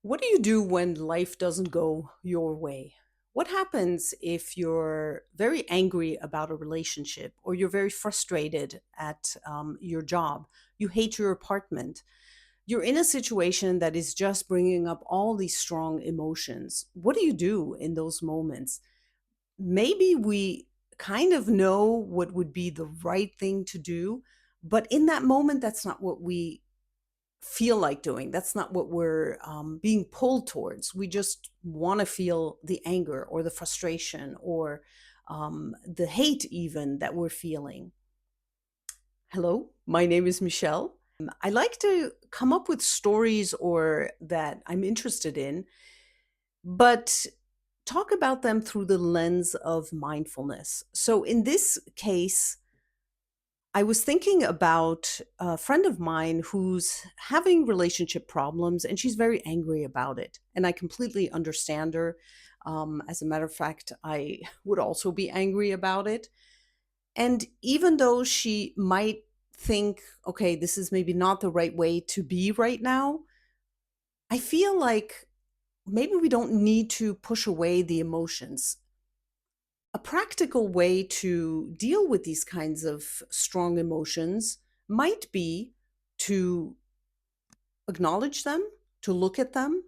What do you do when life doesn't go your way? What happens if you're very angry about a relationship or you're very frustrated at your job? You hate your apartment. You're in a situation that is just bringing up all these strong emotions. What do you do in those moments? Maybe we kind of know what would be the right thing to do, but in that moment, that's not what we feel like doing. That's not what we're being pulled towards. We just want to feel the anger or the frustration or the hate, even that we're feeling. Hello, my name is Michelle. I like to come up with stories or that I'm interested in, but talk about them through the lens of mindfulness. So in this case, I was thinking about a friend of mine who's having relationship problems and she's very angry about it. And I completely understand her. As a matter of fact, I would also be angry about it. And even though she might think, okay, this is maybe not the right way to be right now, I feel like maybe we don't need to push away the emotions. A practical way to deal with these kinds of strong emotions might be to acknowledge them, to look at them,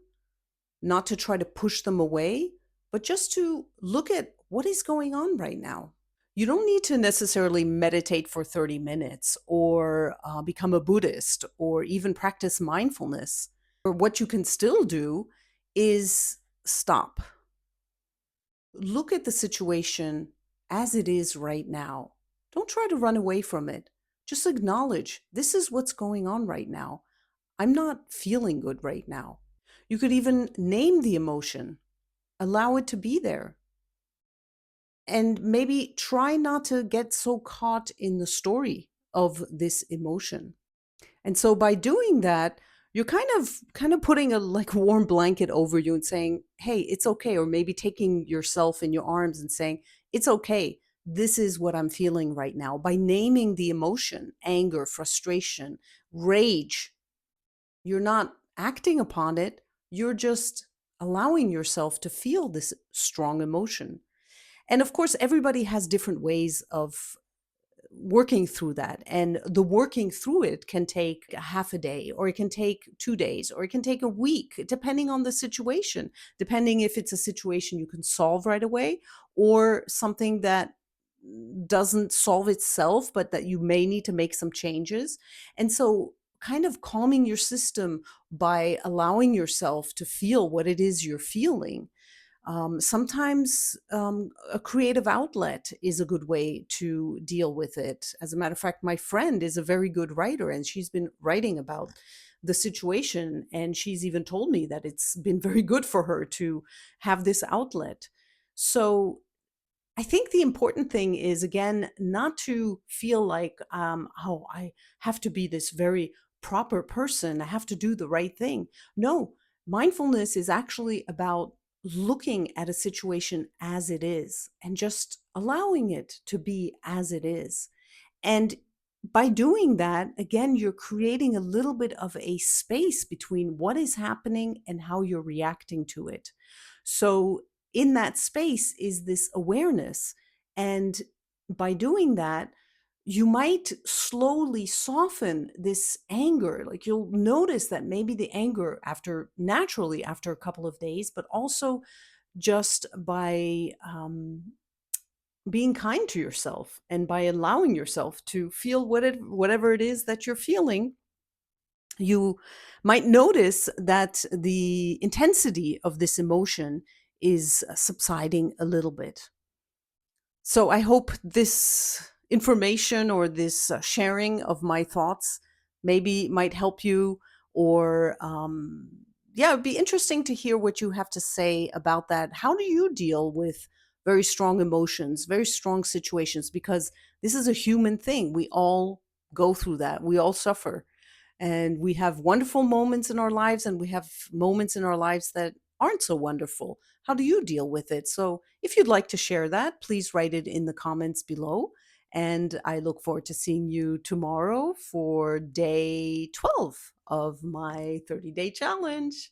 not to try to push them away, but just to look at what is going on right now. You don't need to necessarily meditate for 30 minutes or become a Buddhist or even practice mindfulness. Or what you can still do is stop. Look at the situation as it is right now. Don't try to run away from it. Just acknowledge this is what's going on right now. I'm not feeling good right now. You could even name the emotion, allow it to be there, and maybe try not to get so caught in the story of this emotion. And so by doing that, you're kind of putting a like warm blanket over you and saying, "Hey, it's okay," or maybe taking yourself in your arms and saying, "It's okay. This is what I'm feeling right now." By naming the emotion, anger, frustration, rage, you're not acting upon it. You're just allowing yourself to feel this strong emotion. And of course, everybody has different ways of working through that. And the working through it can take a half a day, or it can take 2 days, or it can take a week, depending on the situation, depending if it's a situation you can solve right away or something that doesn't solve itself, but that you may need to make some changes. And so, kind of calming your system by allowing yourself to feel what it is you're feeling. Sometimes a creative outlet is a good way to deal with it. As a matter of fact, my friend is a very good writer, and she's been writing about the situation. And she's even told me that it's been very good for her to have this outlet. So I think the important thing is, again, not to feel like, oh, I have to be this very proper person. I have to do the right thing. No, mindfulness is actually about looking at a situation as it is and just allowing it to be as it is. And by doing that, again, you're creating a little bit of a space between what is happening and how you're reacting to it. So, in that space is this awareness. And by doing that, you might slowly soften this anger. Like you'll notice that maybe the anger naturally after a couple of days, but also just by being kind to yourself and by allowing yourself to feel whatever it is that you're feeling, you might notice that the intensity of this emotion is subsiding a little bit. So I hope this information or this sharing of my thoughts maybe might help you, or yeah, it'd be interesting to hear what you have to say about that. How do you deal with very strong emotions, very strong situations? Because this is a human thing. We all go through that. We all suffer. And we have wonderful moments in our lives, and we have moments in our lives that aren't so wonderful. How do you deal with it? So, if you'd like to share that, please write it in the comments below. And I look forward to seeing you tomorrow for day 12 of my 30-day challenge.